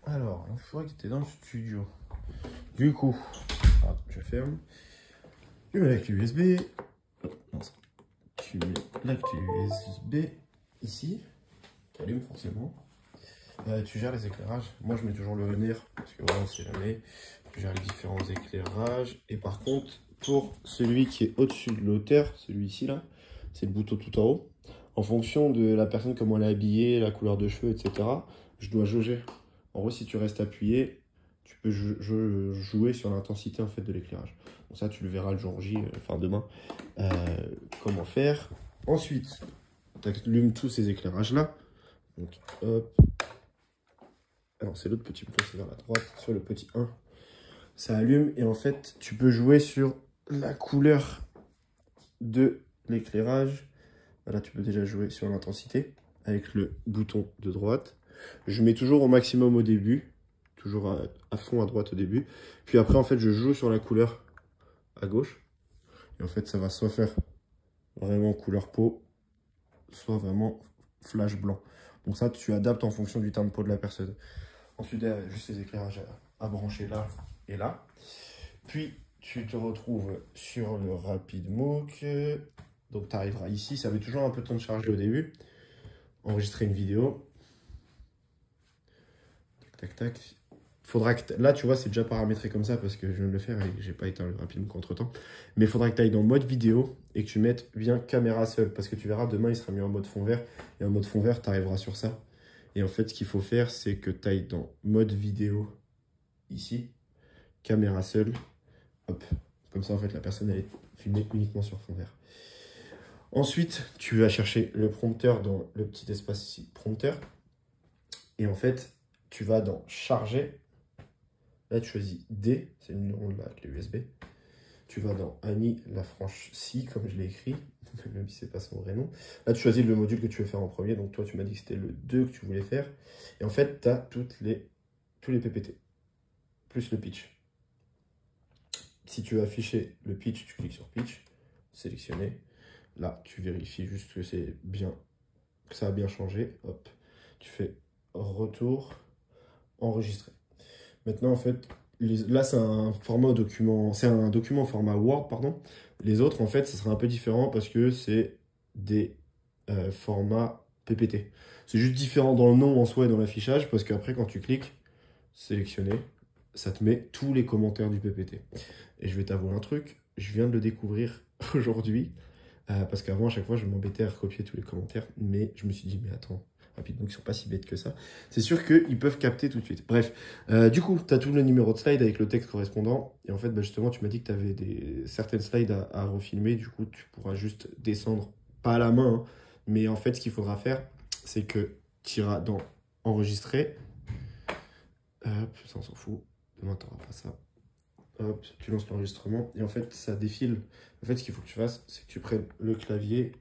Alors, une fois que tu es dans le studio, du coup, je ferme. Tu mets la clé USB. Tu mets la clé USB ici. Tu allumes forcément. Tu gères les éclairages. Moi, je mets toujours le NIR parce que voilà, on sait jamais. Tu gères les différents éclairages. Et par contre, pour celui qui est au-dessus de l'auteur, celui-ci là, c'est le bouton tout en haut. En fonction de la personne, comment elle est habillée, la couleur de cheveux, etc., je dois jauger. En gros, si tu restes appuyé, tu peux jouer sur l'intensité en fait de l'éclairage. Donc ça, tu le verras le jour J, enfin demain, comment faire. Ensuite, tu allumes tous ces éclairages-là. Donc, hop. Alors, c'est l'autre petit bouton, c'est vers la droite, sur le petit 1. Ça allume et en fait, tu peux jouer sur la couleur de l'éclairage. Voilà, tu peux déjà jouer sur l'intensité avec le bouton de droite. Je mets toujours au maximum au début, toujours à fond à droite au début. Puis après, en fait, je joue sur la couleur à gauche. Et en fait, ça va soit faire vraiment couleur peau, soit vraiment flash blanc. Donc ça, tu adaptes en fonction du teint de peau de la personne. Ensuite, il y a juste les éclairages à brancher là et là. Puis, tu te retrouves sur le Rapid Mook. Donc, tu arriveras ici. Ça met toujours un peu de temps de charger au début. Enregistrer une vidéo. Tac, tac, tac. Faudra que là, tu vois, c'est déjà paramétré comme ça parce que je viens de le faire et j'ai pas éteint le Rapid Mook entre temps. Mais il faudra que tu ailles dans mode vidéo et que tu mettes bien caméra seule. Parce que tu verras, demain, il sera mis en mode fond vert. Et en mode fond vert, tu arriveras sur ça. Et en fait, ce qu'il faut faire, c'est que tu ailles dans mode vidéo ici, caméra seule. Hop. Comme ça, en fait, la personne elle est filmée uniquement sur fond vert. Ensuite, tu vas chercher le prompteur dans le petit espace ici, prompteur. Et en fait, tu vas dans charger. Là, tu choisis D, c'est le numéro de la clé USB. Tu vas dans Annie Lafranchi, comme je l'ai écrit, même si c'est pas son vrai nom. Là, tu choisis le module que tu veux faire en premier. Donc, toi, tu m'as dit que c'était le 2 que tu voulais faire. Et en fait, tu as tous les PPT, plus le pitch. Si tu veux afficher le pitch, tu cliques sur pitch, sélectionner. Là, tu vérifies juste que c'est bien, que ça a bien changé. Hop, tu fais retour, enregistrer. Maintenant, en fait, là, c'est un format document, c'est un document au format Word, pardon. Les autres, en fait, ça sera un peu différent parce que c'est des formats PPT. C'est juste différent dans le nom en soi et dans l'affichage parce qu'après, quand tu cliques, sélectionner, ça te met tous les commentaires du PPT. Et je vais t'avouer un truc, je viens de le découvrir aujourd'hui. Parce qu'avant, à chaque fois, je m'embêtais à recopier tous les commentaires. Mais je me suis dit, mais attends, rapidement, ils ne sont pas si bêtes que ça. C'est sûr qu'ils peuvent capter tout de suite. Bref, du coup, tu as tout le numéro de slide avec le texte correspondant. Et en fait, bah, justement, tu m'as dit que tu avais certaines slides à refilmer. Du coup, tu pourras juste descendre, pas à la main. Hein, mais en fait, ce qu'il faudra faire, c'est que tu iras dans enregistrer. Hop, ça, on s'en fout. Demain, tu n'auras pas ça. Hop, tu lances l'enregistrement et en fait ça défile. En fait, ce qu'il faut que tu fasses, c'est que tu prennes le clavier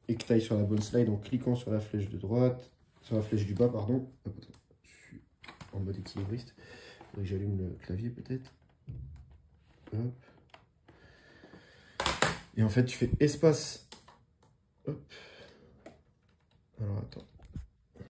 et que tu ailles sur la bonne slide en cliquant sur la flèche de droite, sur la flèche du bas, pardon. Hop, attends, je suis en mode équilibriste. Il faudrait que j'allume le clavier peut-être. Hop. Et en fait, tu fais espace. Hop. Alors attends,